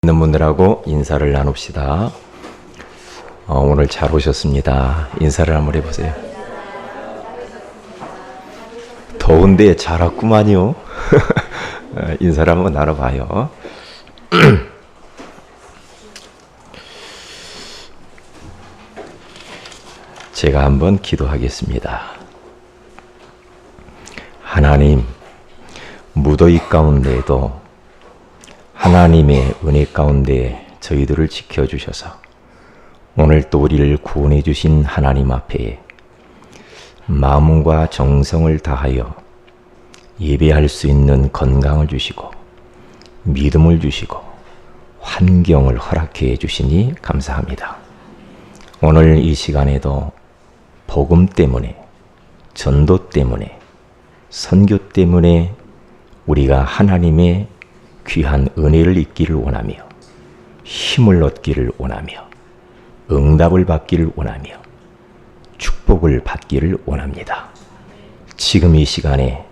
있는 분들하고 인사를 나눕시다. 오늘 잘 오셨습니다. 인사를 한번 해보세요. 더운데 잘 왔구만요. 인사를 한번 나눠봐요. 제가 한번 기도하겠습니다. 하나님, 무더위 가운데에도 하나님의 은혜 가운데 저희들을 지켜주셔서 오늘 또 우리를 구원해 주신 하나님 앞에 마음과 정성을 다하여 예배할 수 있는 건강을 주시고 믿음을 주시고 환경을 허락해 주시니 감사합니다. 오늘 이 시간에도 복음 때문에, 전도 때문에, 선교 때문에 우리가 하나님의 귀한 은혜를 잊기를 원하며 힘을 얻기를 원하며 응답을 받기를 원하며 축복을 받기를 원합니다. 지금 이 시간에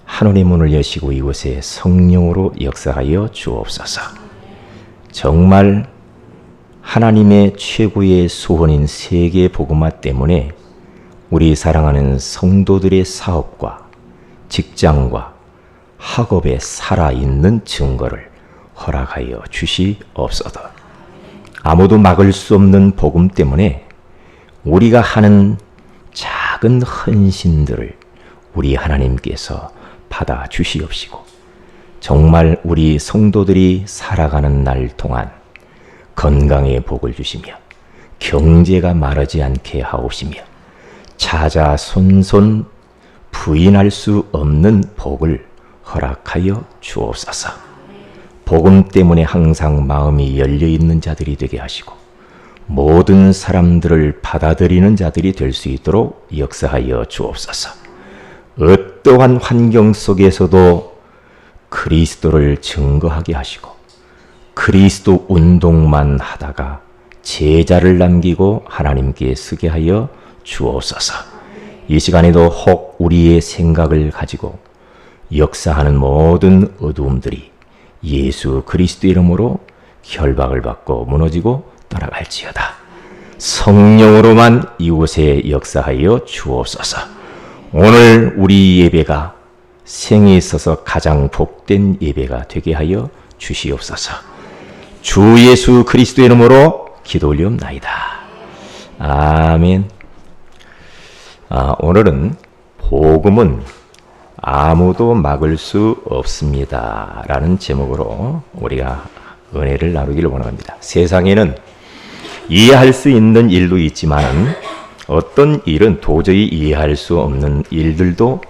하늘의 문을 여시고 이곳에 성령으로 역사하여 주옵소서. 정말 하나님의 최고의 소원인 세계 복음화 때문에 우리 사랑하는 성도들의 사업과 직장과 학업에 살아있는 증거를 허락하여 주시옵소서. 아무도 막을 수 없는 복음 때문에 우리가 하는 작은 헌신들을 우리 하나님께서 받아 주시옵시고 정말 우리 성도들이 살아가는 날 동안 건강의 복을 주시며 경제가 마르지 않게 하옵시며 자자손손 부인할 수 없는 복을 허락하여 주옵소서. 복음 때문에 항상 마음이 열려있는 자들이 되게 하시고 모든 사람들을 받아들이는 자들이 될 수 있도록 역사하여 주옵소서. 어떠한 환경 속에서도 그리스도를 증거하게 하시고 그리스도 운동만 하다가 제자를 남기고 하나님께 쓰게 하여 주옵소서. 이 시간에도 혹 우리의 생각을 가지고 역사하는 모든 어두움들이 예수 그리스도 이름으로 결박을 받고 무너지고 떠나갈지어다. 성령으로만 이곳에 역사하여 주옵소서. 오늘 우리 예배가 생에 있어서 가장 복된 예배가 되게 하여 주시옵소서. 주 예수 그리스도 이름으로 기도 올리옵나이다. 아멘. 오늘은 복음은 아무도 막을 수 없습니다 라는 제목으로 우리가 은혜를 나누기를 원합니다. 세상에는 이해할 수 있는 일도 있지만 어떤 일은 도저히 이해할 수 없는 일들도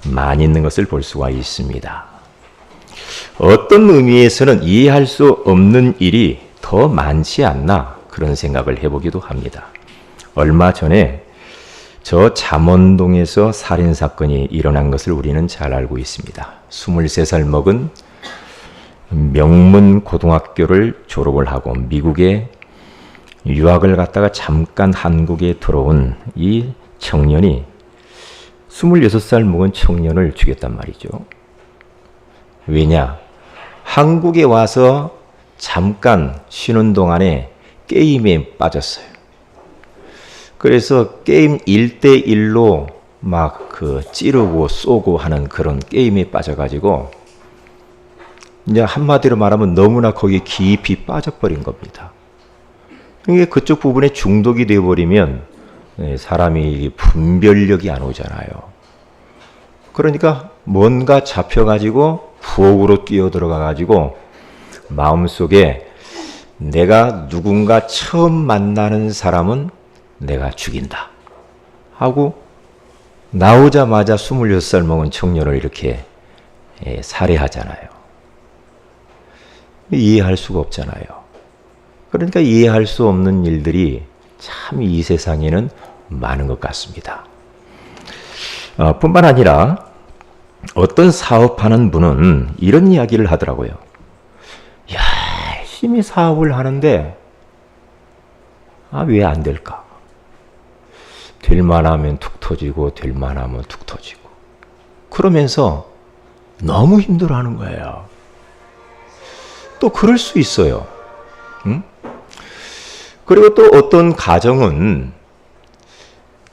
많이 있는 것을 볼 수가 있습니다. 어떤 의미에서는 이해할 수 없는 일이 더 많지 않나 그런 생각을 해보기도 합니다. 얼마 전에 저 잠원동에서 살인사건이 일어난 것을 우리는 잘 알고 있습니다. 23살 먹은 명문 고등학교를 졸업을 하고 미국에 유학을 갔다가 잠깐 한국에 들어온 이 청년이 26살 먹은 청년을 죽였단 말이죠. 왜냐? 한국에 와서 잠깐 쉬는 동안에 게임에 빠졌어요. 그래서 게임 1대1로 막 찌르고 쏘고 하는 그런 게임에 빠져가지고 이제 한마디로 말하면 너무나 거기에 깊이 빠져버린 겁니다. 이게 그쪽 부분에 중독이 되어버리면 사람이 분별력이 안 오잖아요. 그러니까 뭔가 잡혀가지고 부엌으로 뛰어들어가가지고 마음속에 내가 누군가 처음 만나는 사람은 내가 죽인다 하고 나오자마자 26살 먹은 청년을 이렇게 살해하잖아요. 이해할 수가 없잖아요. 그러니까 이해할 수 없는 일들이 참 이 세상에는 많은 것 같습니다. 뿐만 아니라 어떤 사업하는 분은 이런 이야기를 하더라고요. 열심히 사업을 하는데 왜 안 될까? 될 만하면 툭 터지고 될 만하면 툭 터지고 그러면서 너무 힘들어하는 거예요. 또 또 그럴 수 있어요. 응? 그리고 또 어떤 가정은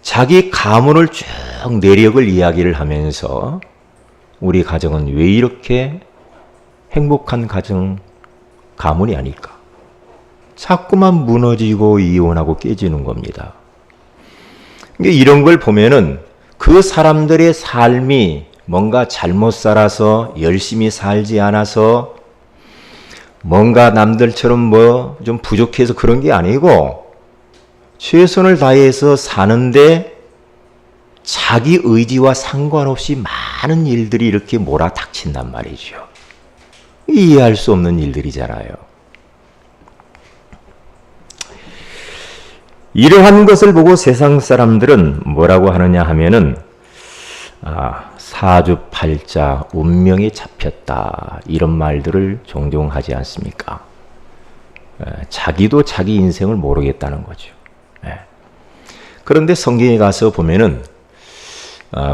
자기 가문을 쭉 내력을 이야기를 하면서 우리 가정은 왜 이렇게 행복한 가문이 아닐까? 자꾸만 무너지고 이혼하고 깨지는 겁니다. 이런 걸 보면은 그 사람들의 삶이 뭔가 잘못 살아서 열심히 살지 않아서 뭔가 남들처럼 뭐 좀 부족해서 그런 게 아니고 최선을 다해서 사는데 자기 의지와 상관없이 많은 일들이 이렇게 몰아닥친단 말이죠. 이해할 수 없는 일들이잖아요. 이러한 것을 보고 세상 사람들은 뭐라고 하느냐 하면은 사주팔자 운명에 잡혔다 이런 말들을 종종 하지 않습니까? 자기도 자기 인생을 모르겠다는 거죠. 그런데 성경에 가서 보면은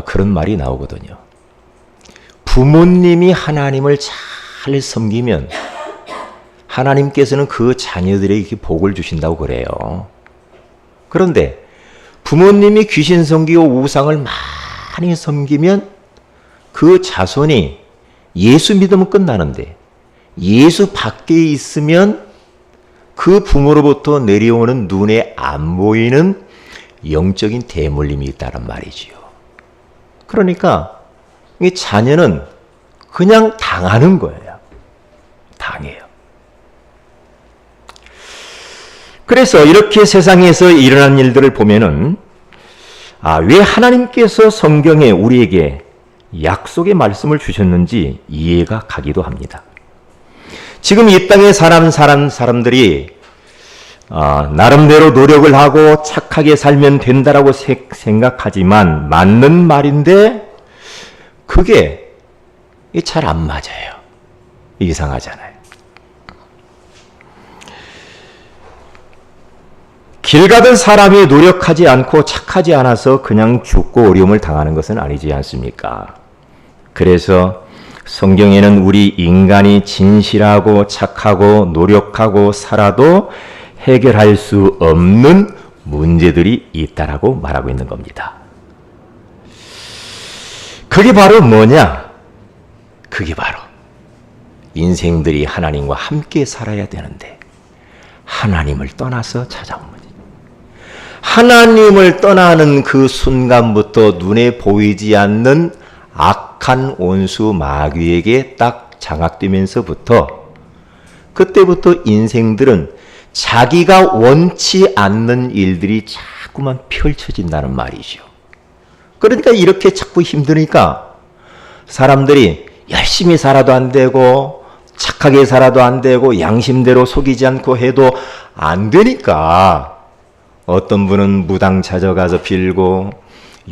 그런 말이 나오거든요. 부모님이 하나님을 잘 섬기면 하나님께서는 그 자녀들에게 복을 주신다고 그래요. 그런데 부모님이 귀신 섬기고 우상을 많이 섬기면 그 자손이 예수 믿으면 끝나는데 예수 밖에 있으면 그 부모로부터 내려오는 눈에 안 보이는 영적인 대물림이 있다는 말이지요. 그러니까 이 자녀는 그냥 당하는 거예요. 당해요. 그래서 이렇게 세상에서 일어난 일들을 보면은 왜 하나님께서 성경에 우리에게 약속의 말씀을 주셨는지 이해가 가기도 합니다. 지금 이 땅에 사람들이 나름대로 노력을 하고 착하게 살면 된다라고 생각하지만 맞는 말인데 그게 잘 안 맞아요. 이상하잖아요. 길 가던 사람이 노력하지 않고 착하지 않아서 그냥 죽고 어려움을 당하는 것은 아니지 않습니까? 그래서 성경에는 우리 인간이 진실하고 착하고 노력하고 살아도 해결할 수 없는 문제들이 있다라고 말하고 있는 겁니다. 그게 바로 뭐냐? 그게 바로 인생들이 하나님과 함께 살아야 되는데 하나님을 떠나서 찾아온 거죠. 하나님을 떠나는 그 순간부터 눈에 보이지 않는 악한 원수 마귀에게 딱 장악되면서부터 그때부터 인생들은 자기가 원치 않는 일들이 자꾸만 펼쳐진다는 말이죠. 그러니까 이렇게 자꾸 힘드니까 사람들이 열심히 살아도 안 되고 착하게 살아도 안 되고 양심대로 속이지 않고 해도 안 되니까 어떤 분은 무당 찾아가서 빌고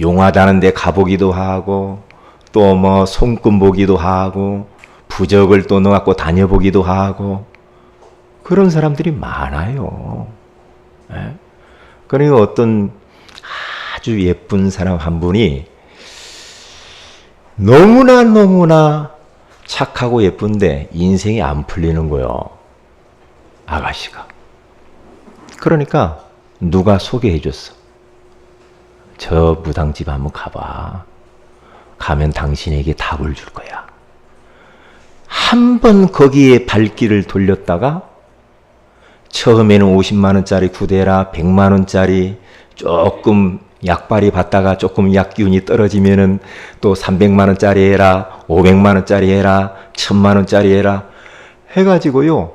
용하다는 데 가보기도 하고 또 뭐 손금 보기도 하고 부적을 또 넣어갖고 다녀보기도 하고 그런 사람들이 많아요. 그러니까 어떤 아주 예쁜 사람 한 분이 너무나 착하고 예쁜데 인생이 안 풀리는 거예요. 아가씨가. 그러니까 누가 소개해 줬어. 저 무당집 한번 가봐. 가면 당신에게 답을 줄 거야. 한 번 거기에 발길을 돌렸다가 처음에는 50만 원짜리 구대라 100만 원짜리 조금 약발이 받다가 조금 약기운이 떨어지면은 또 300만 원짜리 해라 500만 원짜리 해라 1000만 원짜리 해라 해가지고요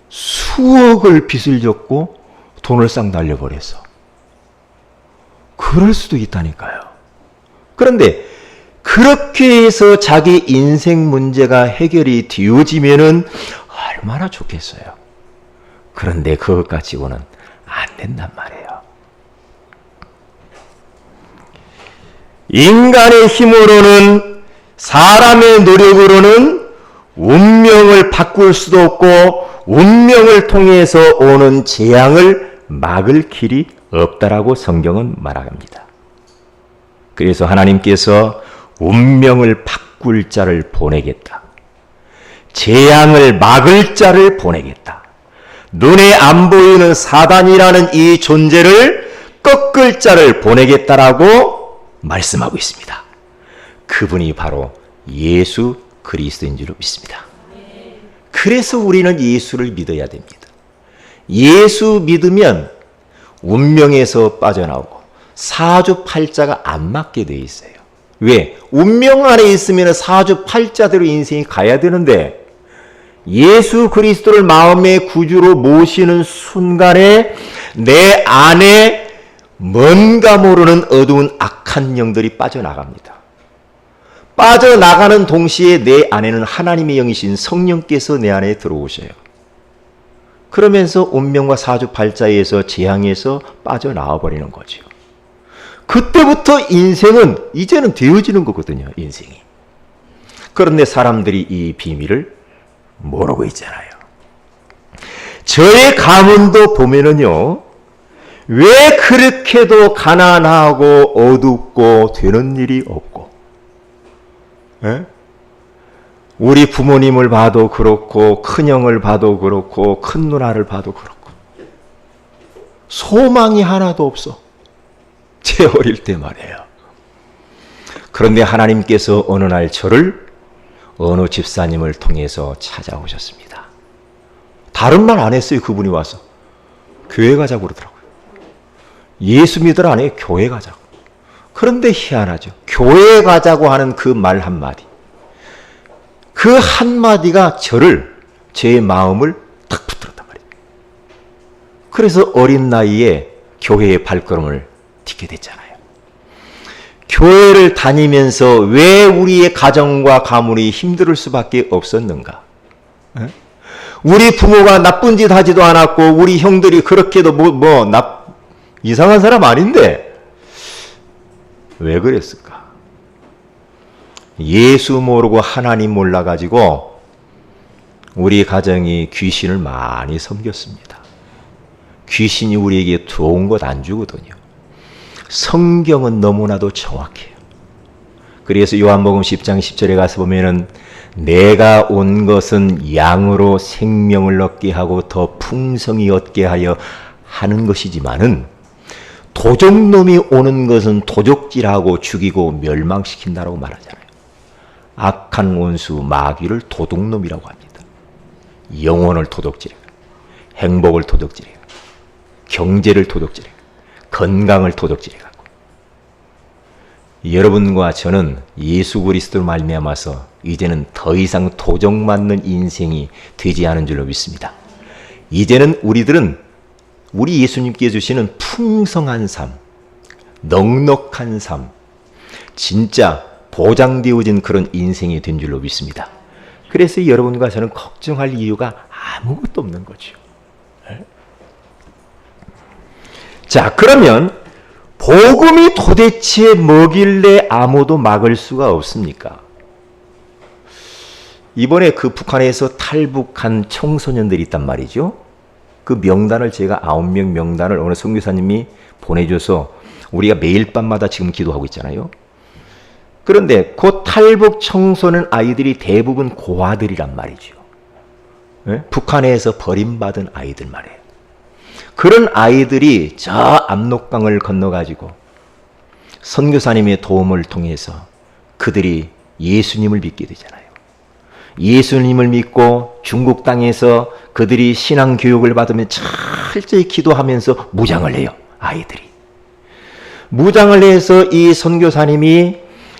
수억을 빚을 졌고 돈을 싹 날려버렸어. 그럴 수도 있다니까요. 그런데 그렇게 해서 자기 인생 문제가 해결이 되어지면은 얼마나 좋겠어요. 그런데 그것 가지고는 안 된단 말이에요. 인간의 힘으로는 사람의 노력으로는 운명을 바꿀 수도 없고 운명을 통해서 오는 재앙을 막을 길이 없다라고 성경은 말합니다. 그래서 하나님께서 운명을 바꿀 자를 보내겠다. 재앙을 막을 자를 보내겠다. 눈에 안 보이는 사단이라는 이 존재를 꺾을 자를 보내겠다라고 말씀하고 있습니다. 그분이 바로 예수 그리스도인 줄로 믿습니다. 그래서 우리는 예수를 믿어야 됩니다. 예수 믿으면 운명에서 빠져나오고 사주팔자가 안 맞게 돼 있어요. 왜? 운명 안에 있으면 사주팔자대로 인생이 가야 되는데 예수 그리스도를 마음의 구주로 모시는 순간에 내 안에 뭔가 모르는 어두운 악한 영들이 빠져나갑니다. 빠져나가는 동시에 내 안에는 하나님의 영이신 성령께서 내 안에 들어오셔요. 그러면서 운명과 사주팔자에서 재앙에서 빠져나와 버리는 거죠. 그때부터 인생은 이제는 되어지는 거거든요. 인생이. 그런데 사람들이 이 비밀을 모르고 있잖아요. 저의 가문도 보면은요, 왜 그렇게도 가난하고 어둡고 되는 일이 없고, 에? 우리 부모님을 봐도 그렇고 큰형을 봐도 그렇고 큰 누나를 봐도 그렇고 소망이 하나도 없어. 제 어릴 때 말이에요. 그런데 하나님께서 어느 날 저를 어느 집사님을 통해서 찾아오셨습니다. 다른 말 안 했어요. 그분이 와서 교회 가자고 그러더라고요. 예수 믿으라 안 해요. 교회 가자고. 그런데 희한하죠. 교회 가자고 하는 그 말 한마디, 그 한마디가 제 마음을 탁 붙들었단 말이에요. 그래서 어린 나이에 교회의 발걸음을 딛게 됐잖아요. 교회를 다니면서 왜 우리의 가정과 가문이 힘들 수밖에 없었는가? 우리 부모가 나쁜 짓 하지도 않았고 우리 형들이 그렇게도 이상한 사람 아닌데 왜 그랬을까? 예수 모르고 하나님 몰라가지고 우리 가정이 귀신을 많이 섬겼습니다. 귀신이 우리에게 좋은 것 안 주거든요. 성경은 너무나도 정확해요. 그래서 요한복음 10장 10절에 가서 보면은 내가 온 것은 양으로 생명을 얻게 하고 더 풍성히 얻게 하여 하는 것이지만은 도적놈이 오는 것은 도적질하고 죽이고 멸망시킨다라고 말하잖아요. 악한 원수 마귀를 도둑놈이라고 합니다. 영혼을 도둑질해요. 행복을 도둑질해요. 경제를 도둑질해요. 건강을 도둑질해요. 여러분과 저는 예수 그리스도로 말미암아서 이제는 더 이상 도적 맞는 인생이 되지 않은 줄로 믿습니다. 이제는 우리들은 우리 예수님께 주시는 풍성한 삶, 넉넉한 삶, 진짜 보장되어진 그런 인생이 된 줄로 믿습니다. 그래서 여러분과 저는 걱정할 이유가 아무것도 없는 거죠. 자, 그러면 복음이 도대체 뭐길래 아무도 막을 수가 없습니까? 이번에 그 북한에서 탈북한 청소년들이 있단 말이죠. 그 명단을 제가 9명 명단을 어느 선교사님이 보내줘서 우리가 매일 밤마다 지금 기도하고 있잖아요. 그런데 그 탈북 청소년 아이들이 대부분 고아들이란 말이죠. 네? 북한에서 버림받은 아이들 말이에요. 그런 아이들이 저 압록강을 건너가지고 선교사님의 도움을 통해서 그들이 예수님을 믿게 되잖아요. 예수님을 믿고 중국 땅에서 그들이 신앙 교육을 받으면 철저히 기도하면서 무장을 해요. 아이들이. 무장을 해서 이 선교사님이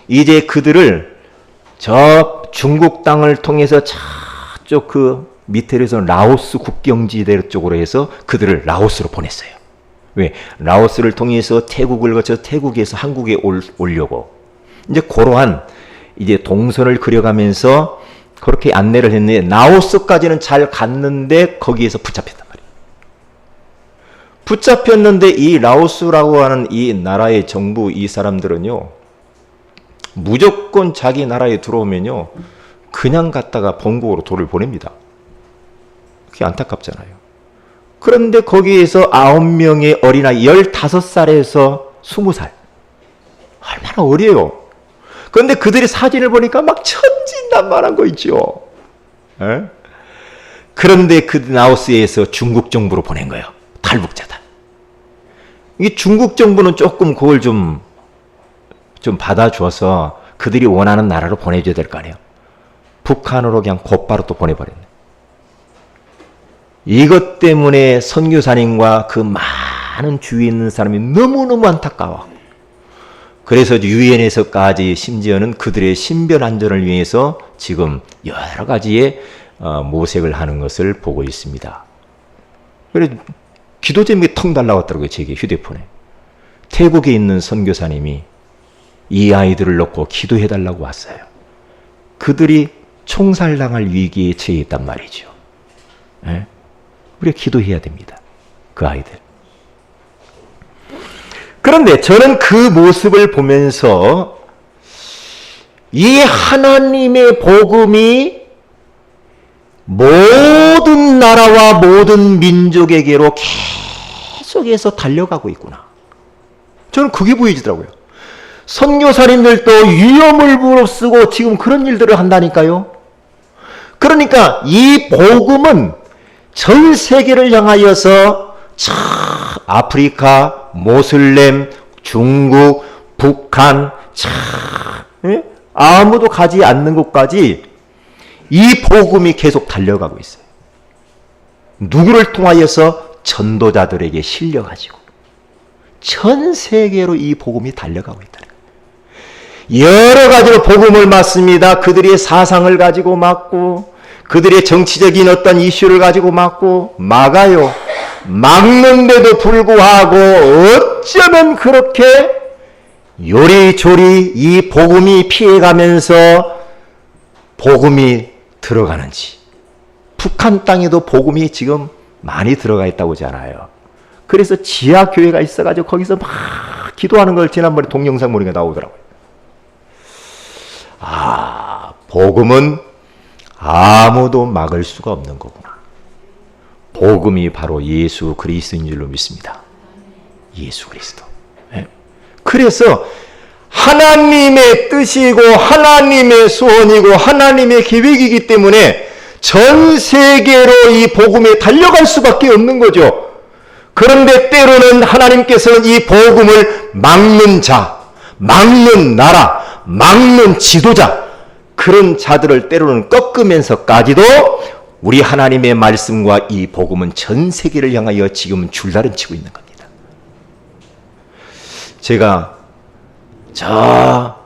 이제 그들을 저 중국 땅을 통해서 저쪽 그 밑에서 라오스 국경지대 쪽으로 해서 그들을 라오스로 보냈어요. 왜? 라오스를 통해서 태국을 거쳐 태국에서 한국에 오려고 이제 그러한 이제 동선을 그려가면서 그렇게 안내를 했는데 라오스까지는 잘 갔는데 거기에서 붙잡혔단 말이에요. 붙잡혔는데 이 라오스라고 하는 이 나라의 정부 이 사람들은요 무조건 자기 나라에 들어오면요 그냥 갔다가 본국으로 돌을 보냅니다. 그게 안타깝잖아요. 그런데 거기에서 9명의 어린아이 15살에서 20살 얼마나 어려요. 그런데 그들의 사진을 보니까 막 천진난만한 거 있죠. 어? 그런데 그 라오스에서 중국 정부로 보낸 거예요. 탈북자다. 이 중국 정부는 조금 그걸 좀 받아줘서 그들이 원하는 나라로 보내줘야 될 거 아니에요. 북한으로 그냥 곧바로 또 보내버렸네. 이것 때문에 선교사님과 그 많은 주위에 있는 사람이 너무너무 안타까워. 그래서 유엔에서까지 심지어는 그들의 신변 안전을 위해서 지금 여러 가지의 모색을 하는 것을 보고 있습니다. 그래서 기도 제목이 텅 달라왔더라고요. 제게 휴대폰에. 태국에 있는 선교사님이 이 아이들을 놓고 기도해달라고 왔어요. 그들이 총살당할 위기에 처해 있단 말이죠. 예? 우리가 기도해야 됩니다. 그 아이들. 그런데 저는 그 모습을 보면서 이 하나님의 복음이 모든 나라와 모든 민족에게로 계속해서 달려가고 있구나. 저는 그게 보이더라고요. 선교사님들도 위험을 무릅쓰고 지금 그런 일들을 한다니까요. 그러니까 이 복음은 전 세계를 향하여서 아프리카, 모슬렘, 중국, 북한, 아무도 가지 않는 곳까지 이 복음이 계속 달려가고 있어요. 누구를 통하여서? 전도자들에게 실려가지고 전 세계로 이 복음이 달려가고 있다. 여러 가지로 복음을 맞습니다. 그들의 사상을 가지고 맞고 그들의 정치적인 어떤 이슈를 가지고 막아요. 막는데도 불구하고 어쩌면 그렇게 요리조리 이 복음이 피해가면서 복음이 들어가는지. 북한 땅에도 복음이 지금 많이 들어가 있다고 하잖아요. 그래서 지하교회가 있어가지고 거기서 막 기도하는 걸 지난번에 동영상 보니까 나오더라고요. 복음은 아무도 막을 수가 없는 거구나. 복음이 바로 예수 그리스도인 줄로 믿습니다. 예수 그리스도. 그래서 하나님의 뜻이고 하나님의 소원이고 하나님의 계획이기 때문에 전 세계로 이 복음에 달려갈 수밖에 없는 거죠. 그런데 때로는 하나님께서는 이 복음을 막는 자, 막는 나라, 막는 지도자, 그런 자들을 때로는 꺾으면서까지도 우리 하나님의 말씀과 이 복음은 전 세계를 향하여 지금 줄다름치고 있는 겁니다. 제가 저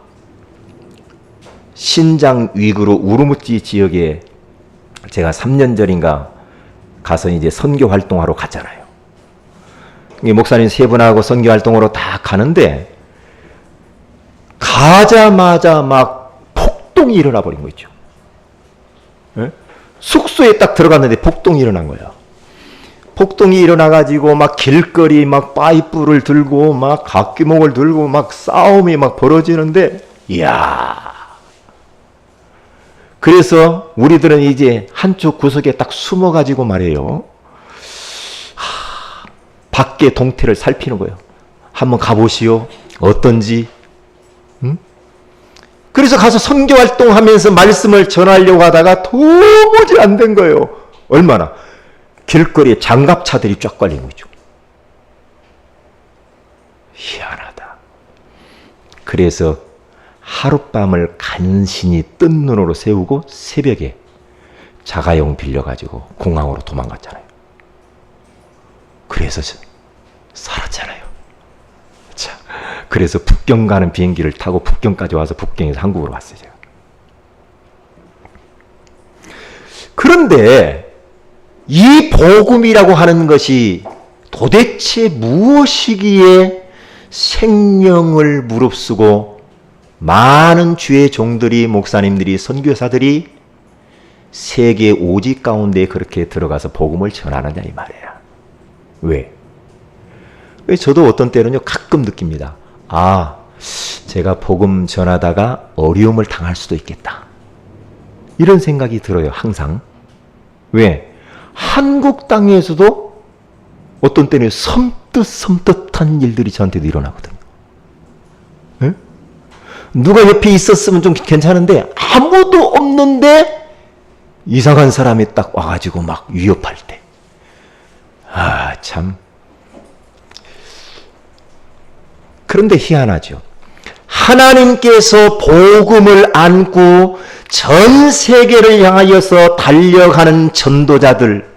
신장 위구르 우르무치 지역에 제가 3년 전인가 가서 이제 선교 활동하러 갔잖아요. 목사님 세 분하고 선교 활동으로 다 가는데 가자마자 막 폭동이 일어나 버린 거 있죠. 네? 숙소에 딱 들어갔는데 폭동이 일어난 거예요. 폭동이 일어나가지고 막 길거리 막 파이프를 들고 막 각기목을 들고 막 싸움이 막 벌어지는데, 이야. 그래서 우리들은 이제 한쪽 구석에 딱 숨어가지고 말이에요. 밖에 동태를 살피는 거예요. 한번 가보시오. 어떤지. 응? 그래서 가서 선교 활동하면서 말씀을 전하려고 하다가 도무지 안 된 거예요. 얼마나? 길거리에 장갑차들이 쫙 걸린 거죠. 희한하다. 그래서 하룻밤을 간신히 뜬 눈으로 세우고 새벽에 자가용 빌려가지고 공항으로 도망갔잖아요. 그래서 살았잖아요. 자, 그래서 북경 가는 비행기를 타고 북경까지 와서 북경에서 한국으로 왔어요. 제가. 그런데 이 복음이라고 하는 것이 도대체 무엇이기에 생명을 무릅쓰고 많은 주의 종들이, 목사님들이, 선교사들이 세계 오직 가운데 그렇게 들어가서 복음을 전하느냐 이 말이에요. 왜? 저도 어떤 때는요 가끔 느낍니다. 아, 제가 복음 전하다가 어려움을 당할 수도 있겠다. 이런 생각이 들어요. 항상. 왜? 한국 땅에서도 어떤 때는 섬뜩섬뜩한 일들이 저한테도 일어나거든요. 네? 누가 옆에 있었으면 좀 괜찮은데 아무도 없는데 이상한 사람이 딱 와가지고 막 위협할 때, 참. 그런데 희한하죠. 하나님께서 복음을 안고 전 세계를 향하여서 달려가는 전도자들,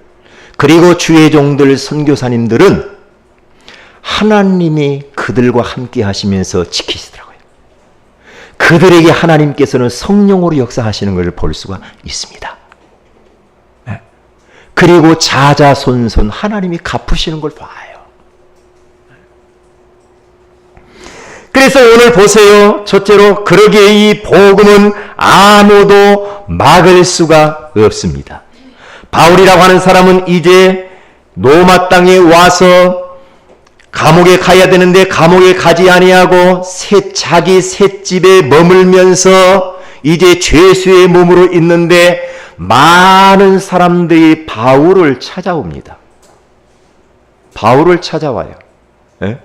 그리고 주의 종들, 선교사님들은 하나님이 그들과 함께 하시면서 지키시더라고요. 그들에게 하나님께서는 성령으로 역사하시는 것을 볼 수가 있습니다. 그리고 자자손손 하나님이 갚으시는 걸 봐요. 그래서 오늘 보세요. 첫째로, 그러기에 이 복음은 아무도 막을 수가 없습니다. 바울이라고 하는 사람은 이제 로마 땅에 와서 감옥에 가야 되는데 감옥에 가지 아니하고 자기 셋집에 머물면서 이제 죄수의 몸으로 있는데 많은 사람들이 바울을 찾아옵니다. 바울을 찾아와요. 예?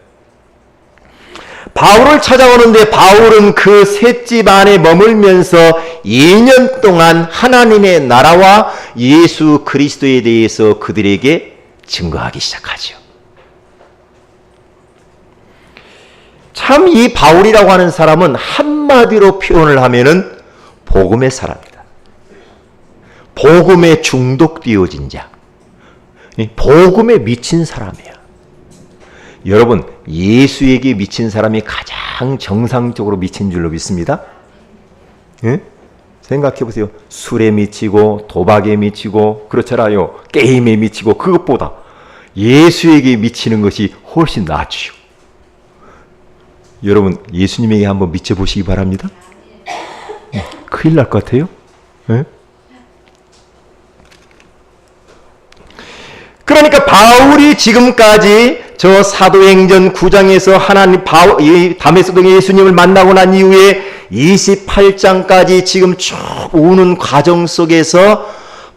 바울을 찾아오는데 바울은 그 셋집 안에 머물면서 2년 동안 하나님의 나라와 예수 그리스도에 대해서 그들에게 증거하기 시작하죠. 참 이 바울이라고 하는 사람은 한마디로 표현을 하면은 복음의 사람이다. 복음에 중독되어진 자. 복음에 미친 사람이야. 여러분, 예수에게 미친 사람이 가장 정상적으로 미친 줄로 믿습니다. 예? 생각해 보세요. 술에 미치고 도박에 미치고 그렇잖아요. 게임에 미치고 그것보다 예수에게 미치는 것이 훨씬 낫죠. 여러분, 예수님에게 한번 미쳐보시기 바랍니다. 큰일 날 것 같아요. 예? 그러니까 바울이 지금까지 저 사도행전 9장에서 담에색 동의 예수님을 만나고 난 이후에 28장까지 지금 쭉 오는 과정 속에서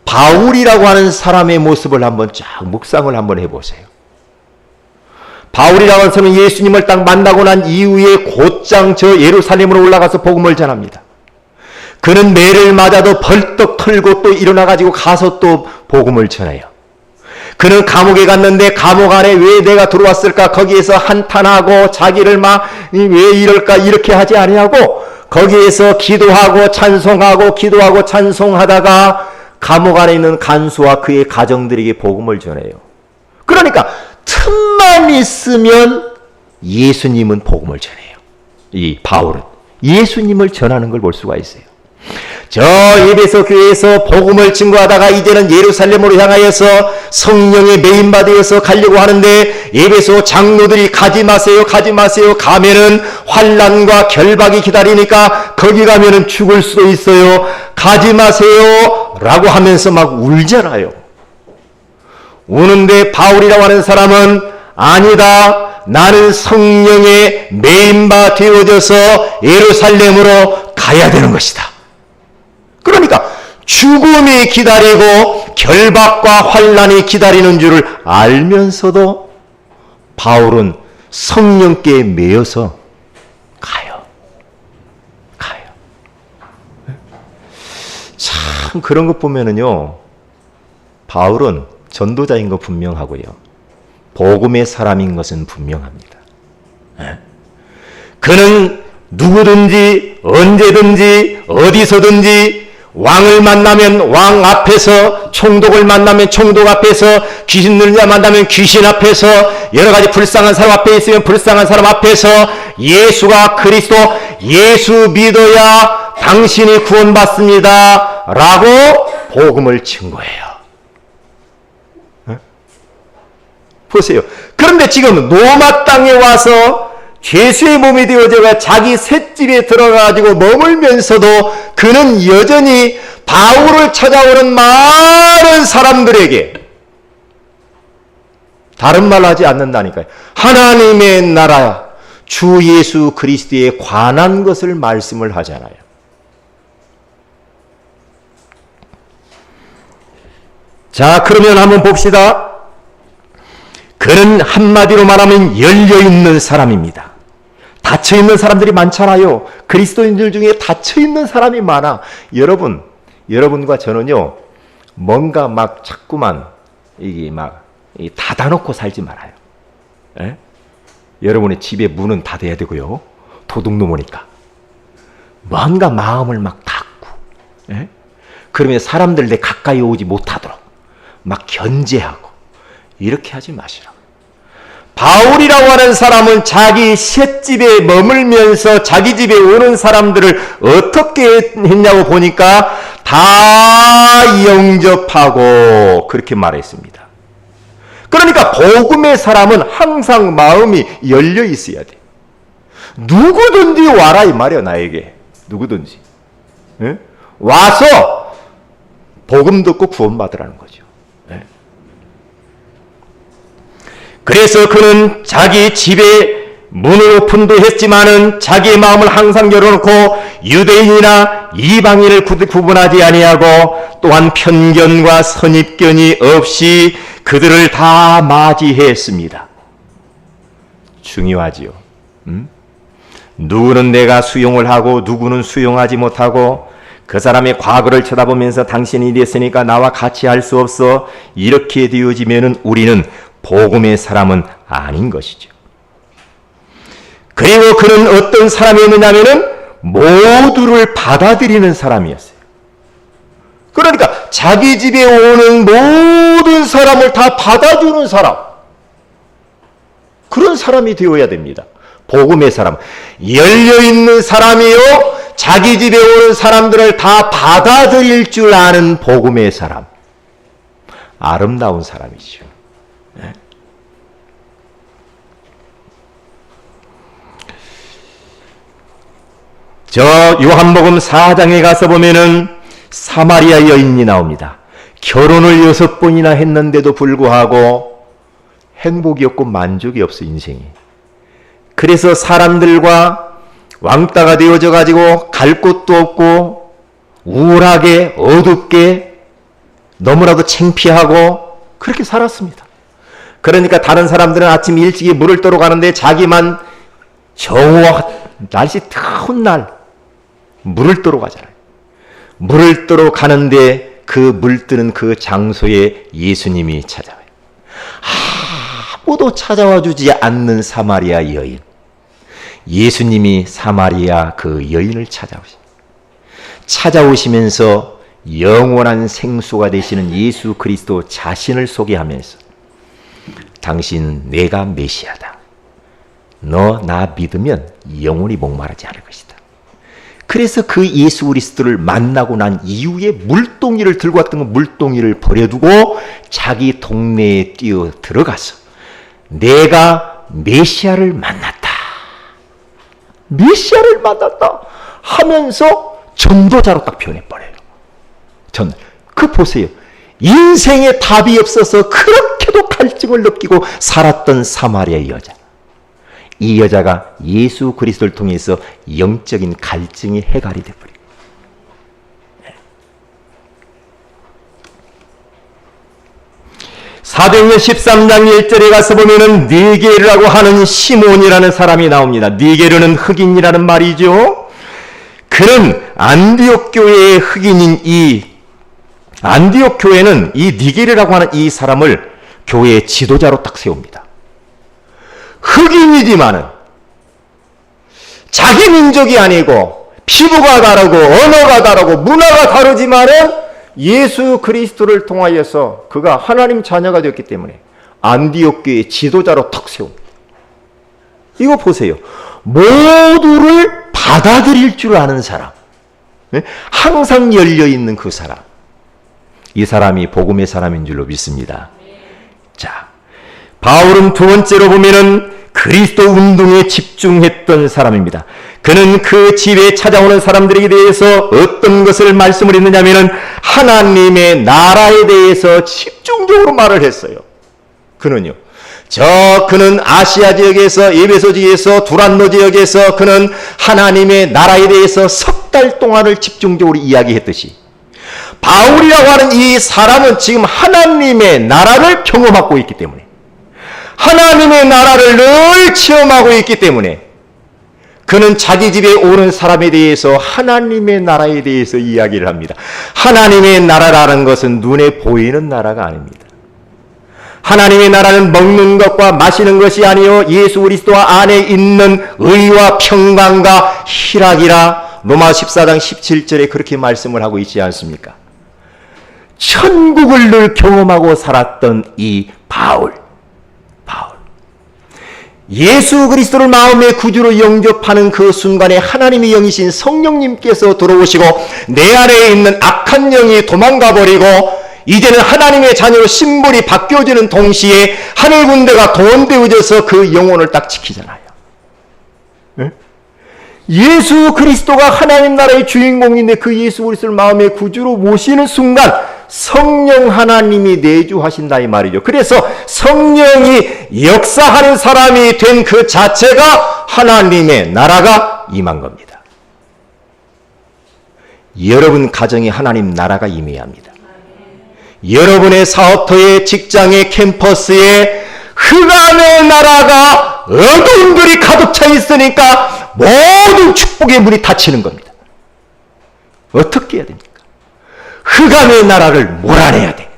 바울이라고 하는 사람의 모습을 한번 쫙 묵상을 한번 해보세요. 바울이라고 하는 사람은 예수님을 딱 만나고 난 이후에 곧장 저 예루살렘으로 올라가서 복음을 전합니다. 그는 매를 맞아도 벌떡 털고 또 일어나가지고 가서 또 복음을 전해요. 그는 감옥에 갔는데 감옥 안에 왜 내가 들어왔을까 거기에서 한탄하고 자기를 막 왜 이럴까 이렇게 하지 아니하고 거기에서 기도하고 찬송하고 기도하고 찬송하다가 감옥 안에 있는 간수와 그의 가정들에게 복음을 전해요. 그러니까 틈만 있으면 예수님은 복음을 전해요. 이 바울은 예수님을 전하는 걸 볼 수가 있어요. 저 에베소 교회에서 복음을 증거하다가 이제는 예루살렘으로 향하여서 성령의 메인바디에서 가려고 하는데 에베소 장로들이 가지 마세요, 가지 마세요. 가면은 환난과 결박이 기다리니까 거기 가면은 죽을 수도 있어요. 가지 마세요 라고 하면서 막 울잖아요. 우는데 바울이라고 하는 사람은 아니다. 나는 성령의 메인바 되어져서 예루살렘으로 가야 되는 것이다. 그러니까 죽음이 기다리고 결박과 환난이 기다리는 줄을 알면서도 바울은 성령께 매여서 가요. 참 그런 것 보면은요, 바울은 전도자인 거 분명하고요, 복음의 사람인 것은 분명합니다. 그는 누구든지 언제든지 어디서든지 왕을 만나면 왕 앞에서, 총독을 만나면 총독 앞에서, 귀신 들린 자 만나면 귀신 앞에서, 여러 가지 불쌍한 사람 앞에 있으면 불쌍한 사람 앞에서 예수가 그리스도, 예수 믿어야 당신이 구원받습니다 라고 복음을 증거해요. 보세요. 그런데 지금 로마 땅에 와서 죄수의 몸이 되어져가 자기 셋집에 들어가지고 머물면서도 그는 여전히 바울을 찾아오는 많은 사람들에게 다른 말 하지 않는다니까요. 하나님의 나라, 주 예수 그리스도에 관한 것을 말씀을 하잖아요. 자, 그러면 한번 봅시다. 그는 한마디로 말하면 열려있는 사람입니다. 닫혀있는 사람들이 많잖아요. 그리스도인들 중에 닫혀있는 사람이 많아. 여러분과 저는요, 뭔가 막 자꾸만 이게 막 닫아놓고 살지 말아요. 예? 여러분의 집에 문은 닫아야 되고요. 도둑놈 오니까. 뭔가 마음을 막 닫고, 예? 그러면 사람들 내 가까이 오지 못하도록 막 견제하고, 이렇게 하지 마시라고. 바울이라고 하는 사람은 자기 셋집에 머물면서 자기 집에 오는 사람들을 어떻게 했냐고 보니까 다 영접하고 그렇게 말했습니다. 그러니까 복음의 사람은 항상 마음이 열려 있어야 돼. 누구든지 와라 이 말이야, 나에게. 누구든지. 예? 와서 복음 듣고 구원받으라는 거죠. 예? 그래서 그는 자기 집에 문을 오픈도 했지만은 자기의 마음을 항상 열어놓고 유대인이나 이방인을 구분하지 아니하고 또한 편견과 선입견이 없이 그들을 다 맞이했습니다. 중요하지요. 누구는 내가 수용을 하고 누구는 수용하지 못하고 그 사람의 과거를 쳐다보면서 당신이 이랬으니까 나와 같이 할 수 없어, 이렇게 되어지면은 우리는 복음의 사람은 아닌 것이죠. 그리고 그는 어떤 사람이었느냐면은 모두를 받아들이는 사람이었어요. 그러니까 자기 집에 오는 모든 사람을 다 받아주는 사람, 그런 사람이 되어야 됩니다. 복음의 사람, 열려있는 사람이요, 자기 집에 오는 사람들을 다 받아들일 줄 아는 복음의 사람, 아름다운 사람이죠. 네. 저 요한복음 4장에 가서 보면은 사마리아 여인이 나옵니다. 결혼을 6번이나 했는데도 불구하고 행복이 없고 만족이 없어, 인생이. 그래서 사람들과 왕따가 되어져 가지고 갈 곳도 없고 우울하게 어둡게 너무나도 창피하고 그렇게 살았습니다. 그러니까 다른 사람들은 아침 일찍이 물을 떠러 가는데 자기만 날씨 더운 날 물을 떠러 가잖아요. 물을 떠러 가는데 그 물 뜨는 그 장소에 예수님이 찾아와요. 아무도 찾아와 주지 않는 사마리아 여인. 예수님이 사마리아 그 여인을 찾아오시면서 영원한 생수가 되시는 예수 그리스도 자신을 소개하면서 당신 내가 메시아다. 너 나 믿으면 영원히 목마르지 않을 것이다. 그래서 그 예수 그리스도를 만나고 난 이후에 물동이를 들고 왔던 그 물동이를 버려두고 자기 동네에 뛰어 들어가서 내가 메시아를 만났다. 메시아를 만났다 하면서 전도자로 딱 변해버려요. 그 보세요. 인생에 답이 없어서 그렇게도 갈증을 느끼고 살았던 사마리아 여자. 이 여자가 예수 그리스도를 통해서 영적인 갈증이 해결이 되어버려요. 사도행전 13장 1절에 가서 보면은 니게르라고 하는 시몬이라는 사람이 나옵니다. 니게르는 흑인이라는 말이죠. 그는 안디옥 교회의 흑인인 이 안디옥 교회는 이 니게르라고 하는 이 사람을 교회의 지도자로 딱 세웁니다. 흑인이지만은 자기 민족이 아니고 피부가 다르고 언어가 다르고 문화가 다르지만은 예수 그리스도를 통하여서 그가 하나님 자녀가 되었기 때문에 안디옥 교회의 지도자로 탁 세웁니다. 이거 보세요. 모두를 받아들일 줄 아는 사람, 항상 열려있는 그 사람, 이 사람이 복음의 사람인 줄로 믿습니다. 자, 바울은 두 번째로 보면은 그리스도 운동에 집중했던 사람입니다. 그는 그 집에 찾아오는 사람들에게 대해서 어떤 것을 말씀을 했느냐면은 하나님의 나라에 대해서 집중적으로 말을 했어요. 그는 아시아 지역에서, 에베소 지역에서, 두란노 지역에서 그는 하나님의 나라에 대해서 석 달 동안을 집중적으로 이야기했듯이 바울이라고 하는 이 사람은 지금 하나님의 나라를 경험하고 있기 때문에, 하나님의 나라를 늘 체험하고 있기 때문에 그는 자기 집에 오는 사람에 대해서 하나님의 나라에 대해서 이야기를 합니다. 하나님의 나라라는 것은 눈에 보이는 나라가 아닙니다. 하나님의 나라는 먹는 것과 마시는 것이 아니요 예수 그리스도 안에 있는 의와 평강과 희락이라 로마 14장 17절에 그렇게 말씀을 하고 있지 않습니까? 천국을 늘 경험하고 살았던 이 바울. 예수 그리스도를 마음의 구주로 영접하는 그 순간에 하나님의 영이신 성령님께서 들어오시고 내 안에 있는 악한 영이 도망가 버리고 이제는 하나님의 자녀로 신분이 바뀌어지는 동시에 하늘 군대가 동원되어져서 그 영혼을 딱 지키잖아요. 네? 예수 그리스도가 하나님 나라의 주인공인데 그 예수 그리스도를 마음의 구주로 모시는 순간 성령 하나님이 내주하신다 이 말이죠. 그래서 성령이 역사하는 사람이 된 그 자체가 하나님의 나라가 임한 겁니다. 여러분 가정에 하나님 나라가 임해야 합니다. 여러분의 사업터에, 직장에, 캠퍼스에 흑암의 나라가 어두움들이 가득 차 있으니까 모든 축복의 문이 닫히는 겁니다. 어떻게 해야 됩니까? 흑암의 나라를 몰아내야 돼.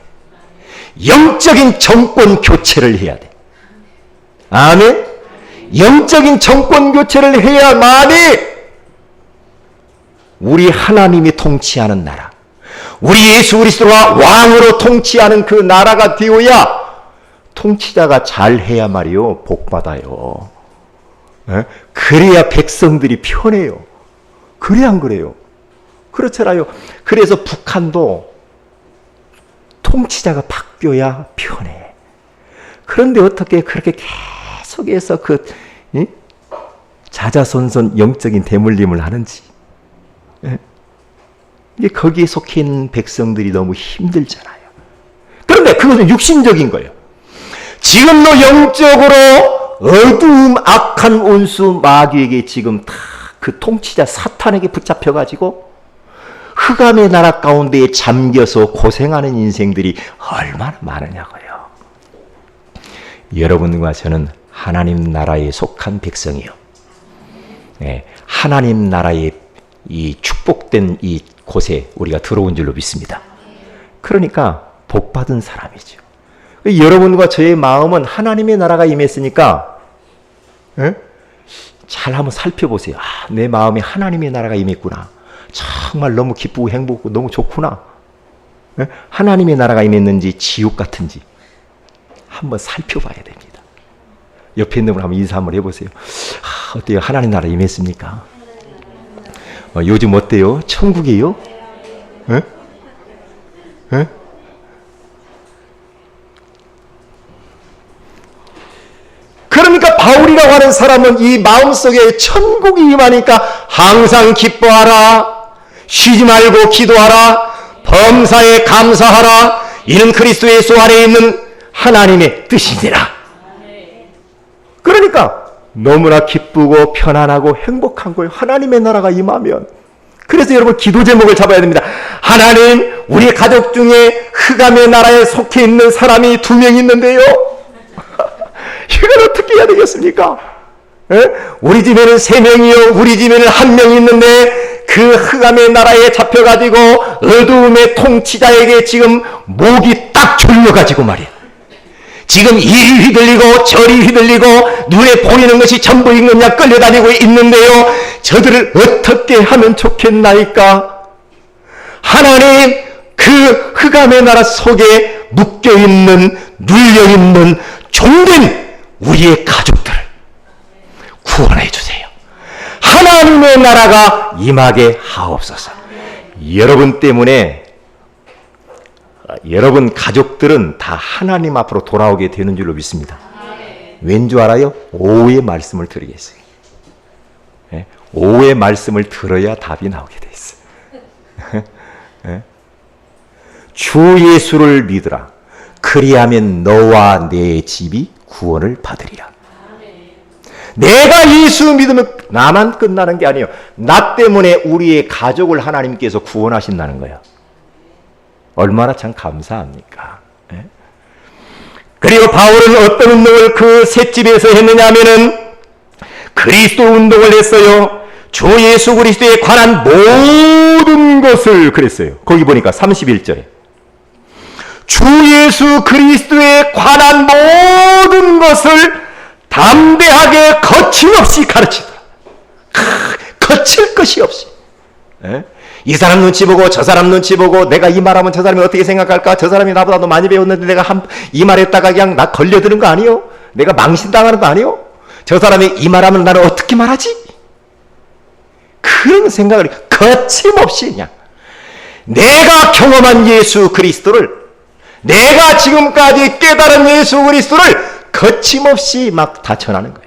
영적인 정권 교체를 해야 돼. 아멘? 영적인 정권 교체를 해야만이 우리 하나님이 통치하는 나라, 우리 예수 그리스도가 왕으로 통치하는 그 나라가 되어야 통치자가 잘해야 말이요 복받아요. 그래야 백성들이 편해요. 그래 안 그래요? 그렇잖아요. 그래서 북한도 통치자가 바뀌어야 편해. 그런데 어떻게 그렇게 계속해서 자자손손 영적인 대물림을 하는지. 이게 거기에 속해 있는 백성들이 너무 힘들잖아요. 그런데 그것은 육신적인 거예요. 지금도 영적으로 어두움 악한 원수 마귀에게 지금 다 그 통치자 사탄에게 붙잡혀가지고 흑암의 나라 가운데에 잠겨서 고생하는 인생들이 얼마나 많으냐고요. 여러분과 저는 하나님 나라에 속한 백성이요. 하나님 나라의 이 축복된 이 곳에 우리가 들어온 줄로 믿습니다. 그러니까 복받은 사람이죠. 여러분과 저의 마음은 하나님의 나라가 임했으니까 잘 한번 살펴보세요. 아, 내 마음에 하나님의 나라가 임했구나. 정말 너무 기쁘고 행복하고 너무 좋구나. 하나님의 나라가 임했는지 지옥 같은지 한번 살펴봐야 됩니다. 옆에 있는 분 한번 인사 한번 해보세요. 아, 어때요? 하나님 나라 임했습니까? 요즘 어때요? 천국이에요? 에? 에? 그러니까 바울이라고 하는 사람은 이 마음속에 천국이 임하니까 항상 기뻐하라, 쉬지 말고 기도하라, 범사에 감사하라, 이는 그리스도 예수 안에 있는 하나님의 뜻이니라. 그러니까 너무나 기쁘고 편안하고 행복한 거예요. 하나님의 나라가 임하면. 그래서 여러분 기도 제목을 잡아야 됩니다. 하나님, 우리 가족 중에 흑암의 나라에 속해 있는 사람이 2명 있는데요. 이걸 어떻게 해야 되겠습니까? 우리 집에는 3명이요. 우리 집에는 1명 있는데 그 흑암의 나라에 잡혀가지고 어두움의 통치자에게 지금 목이 딱 졸려가지고 말이야. 지금 이리 휘둘리고 저리 휘둘리고 눈에 보이는 것이 전부 있느냐 끌려다니고 있는데요. 저들을 어떻게 하면 좋겠나이까? 하나님, 그 흑암의 나라 속에 묶여있는, 눌려있는 종된 우리의 가족들을 구원해 주세요. 하나님의 나라가 임하게 하옵소서. 여러분 때문에 여러분 가족들은 다 하나님 앞으로 돌아오게 되는 줄로 믿습니다. 왠 줄 알아요? 오후의 말씀을 드리겠어요. 오후의 말씀을 들어야 답이 나오게 돼 있어요. 주 예수를 믿으라. 그리하면 너와 내 집이 구원을 받으리라. 내가 예수 믿으면 나만 끝나는 게 아니에요. 나 때문에 우리의 가족을 하나님께서 구원하신다는 거예요. 얼마나 참 감사합니까? 그리고 바울은 어떤 운동을 그 셋집에서 했느냐 하면은 그리스도 운동을 했어요. 주 예수 그리스도에 관한 모든 것을 그랬어요. 거기 보니까 31절에 주 예수 그리스도에 관한 모든 것을 담대하게 거침없이 가르치더라. 거칠 것이 없이. 이 사람 눈치 보고 저 사람 눈치 보고 내가 이 말하면 저 사람이 어떻게 생각할까? 저 사람이 나보다도 많이 배웠는데 내가 이 말했다가 그냥 나 걸려드는 거 아니요? 내가 망신당하는 거 아니요? 저 사람이 이 말하면 나는 어떻게 말하지? 그런 생각을 거침없이 그냥 내가 경험한 예수 그리스도를, 내가 지금까지 깨달은 예수 그리스도를 거침없이 막 다 전하는 거예요.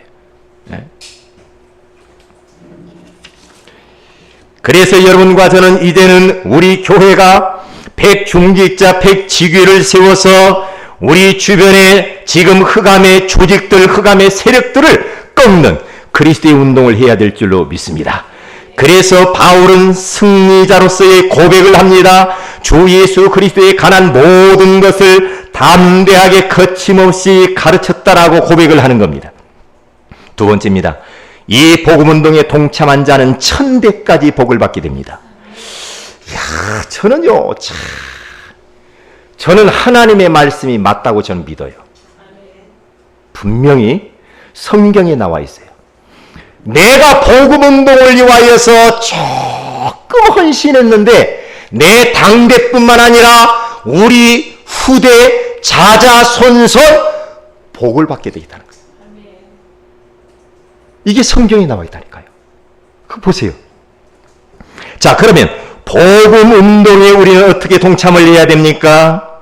그래서 여러분과 저는 이제는 우리 교회가 백중직자 백지교를 세워서 우리 주변에 지금 흑암의 조직들, 흑암의 세력들을 꺾는 그리스도의 운동을 해야 될 줄로 믿습니다. 그래서 바울은 승리자로서의 고백을 합니다. 주 예수 그리스도에 관한 모든 것을 담대하게 거침없이 가르쳤다라고 고백을 하는 겁니다. 두 번째입니다. 이 복음운동에 동참한 자는 천대까지 복을 받게 됩니다. 이야, 저는 하나님의 말씀이 맞다고 저는 믿어요. 분명히 성경에 나와 있어요. 내가 복음운동을 위하여서 조금 헌신했는데 내 당대뿐만 아니라 우리 후대 자자손손 복을 받게 되겠다는 거예요. 이게 성경에 나와 있다니까요. 그거 보세요. 자, 그러면 복음운동에 우리는 어떻게 동참을 해야 됩니까?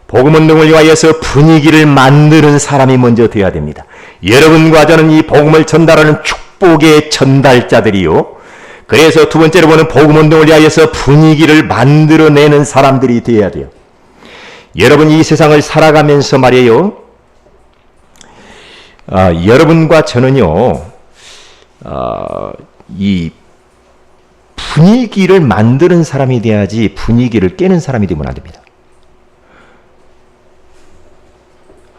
복음운동을 위하여서 분위기를 만드는 사람이 먼저 되어야 됩니다. 여러분과 저는 이 복음을 전달하는 축복의 전달자들이요. 그래서 두 번째로 보는 복음운동을 위하여서 분위기를 만들어내는 사람들이 되어야 돼요. 여러분 이 세상을 살아가면서 말이에요. 여러분과 저는요. 이 분위기를 만드는 사람이 돼야지 분위기를 깨는 사람이 되면 안 됩니다.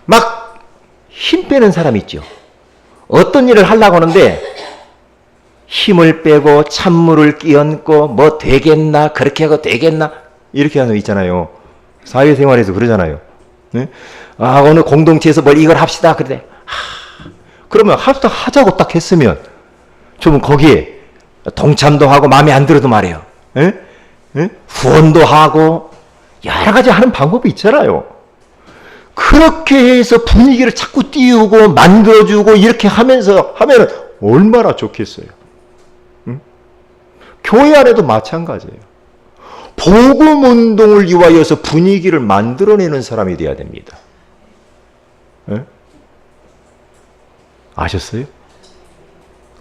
막 힘 빼는 사람이 있죠. 어떤 일을 하려고 하는데 힘을 빼고 찬물을 끼얹고 뭐 되겠나 그렇게 하고 되겠나 이렇게 하는 거 있잖아요. 사회생활에서 그러잖아요. 네? 오늘 공동체에서 뭘 이걸 합시다 그래. 그러면 하자고 딱 했으면 좀 거기에 동참도 하고 마음에 안 들어도 말이에요. 에? 에? 후원도 하고 여러 가지 하는 방법이 있잖아요. 그렇게 해서 분위기를 자꾸 띄우고 만들어주고 이렇게 하면서 하면 얼마나 좋겠어요. 응? 교회 안에도 마찬가지예요. 복음운동을 위하여서 분위기를 만들어내는 사람이 돼야 됩니다. 에? 아셨어요?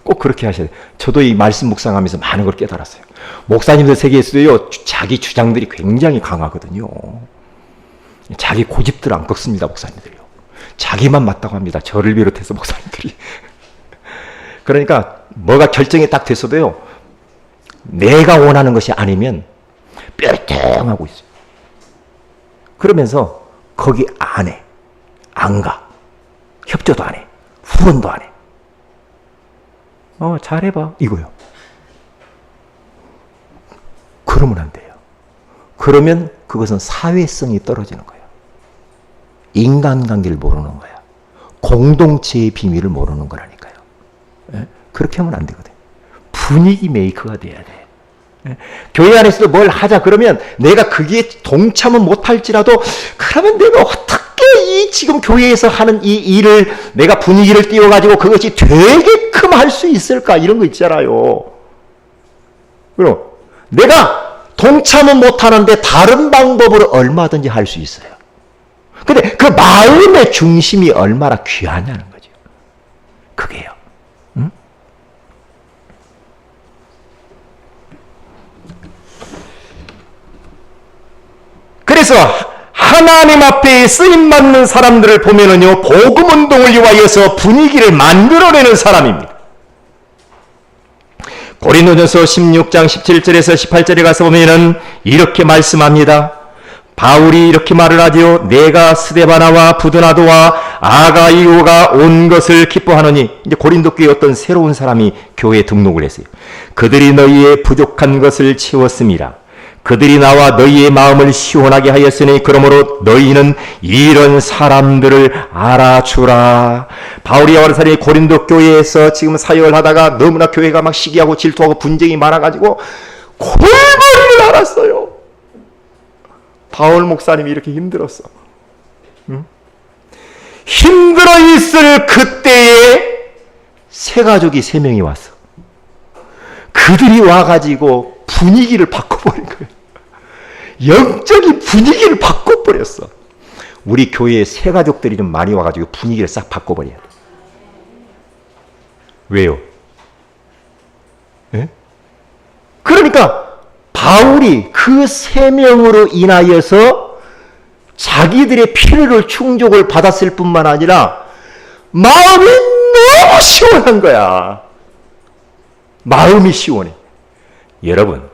꼭 그렇게 하셔야 돼요. 저도 이 말씀 묵상하면서 많은 걸 깨달았어요. 목사님들 세계에서도요, 자기 주장들이 굉장히 강하거든요. 자기 고집들 안 꺾습니다, 목사님들이요. 자기만 맞다고 합니다. 저를 비롯해서 목사님들이. 그러니까 뭐가 결정이 딱 됐어도요, 내가 원하는 것이 아니면 뾰루통하고 있어요. 그러면서 거기 안 해. 안 가. 협조도 안 해. 후원도 안 해. 잘해봐. 이거요. 그러면 안 돼요. 그러면 그것은 사회성이 떨어지는 거예요. 인간관계를 모르는 거야. 공동체의 비밀을 모르는 거라니까요. 예? 그렇게 하면 안 되거든. 분위기 메이커가 돼야 돼. 예? 교회 안에서도 뭘 하자 그러면 내가 거기에 동참은 못할지라도 그러면 내가 어떻게 이 지금 교회에서 하는 이 일을 내가 분위기를 띄워가지고 그것이 되게끔 할 수 있을까 이런 거 있잖아요. 그럼 내가 동참은 못하는데 다른 방법으로 얼마든지 할 수 있어요. 근데 그 마음의 중심이 얼마나 귀하냐는 거죠. 그게요. 응? 그래서 하나님 앞에 쓰임받는 사람들을 보면은요, 복음운동을 위하여서 분위기를 만들어내는 사람입니다. 고린도전서 16장 17절에서 18절에 가서 보면은 이렇게 말씀합니다. 바울이 이렇게 말을 하지요. 내가 스데바나와 부드나도와 아가이오가 온 것을 기뻐하노니, 이제 고린도 교회에 어떤 새로운 사람이 교회에 등록을 했어요. 그들이 너희의 부족한 것을 채웠음이라. 그들이 나와 너희의 마음을 시원하게 하였으니 그러므로 너희는 이런 사람들을 알아주라. 바울이 와르사리 고린도 교회에서 지금 사역을 하다가 너무나 교회가 막 시기하고 질투하고 분쟁이 많아가지고 골머리를 앓았어요. 바울 목사님이 이렇게 힘들었어. 응? 힘들어 있을 그때에 새 가족이 3명이 왔어. 그들이 와가지고 분위기를 바꿔버린 거예요. 영적인 분위기를 바꿔버렸어. 우리 교회에 새 가족들이 좀 많이 와가지고 분위기를 싹 바꿔버려야 돼. 왜요? 예? 그러니까 바울이 그 3명으로 인하여서 자기들의 필요를 충족을 받았을 뿐만 아니라 마음이 너무 시원한 거야. 마음이 시원해. 여러분,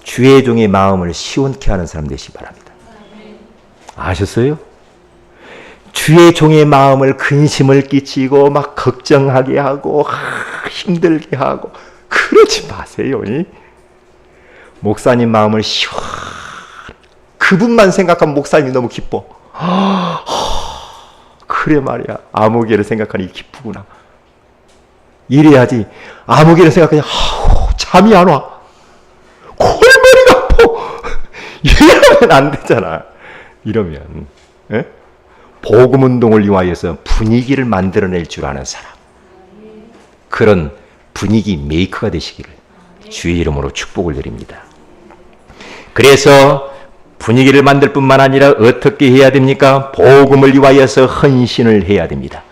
주의 종의 마음을 시원케 하는 사람 되시기 바랍니다. 아셨어요? 주의 종의 마음을 근심을 끼치고 막 걱정하게 하고 힘들게 하고 그러지 마세요. 목사님 마음을 시원, 그분만 생각하면 목사님이 너무 기뻐. 그래 말이야. 아무개를 생각하니 기쁘구나. 이래야지. 아무개를 생각하니 잠이 안 와. 골머리가 아파. 이러면 안 되잖아. 이러면. 예? 복음운동을 위하여서 분위기를 만들어낼 줄 아는 사람. 그런 분위기 메이커가 되시기를 주의 이름으로 축복을 드립니다. 그래서 분위기를 만들 뿐만 아니라 어떻게 해야 됩니까? 복음을 위하여서 헌신을 해야 됩니다.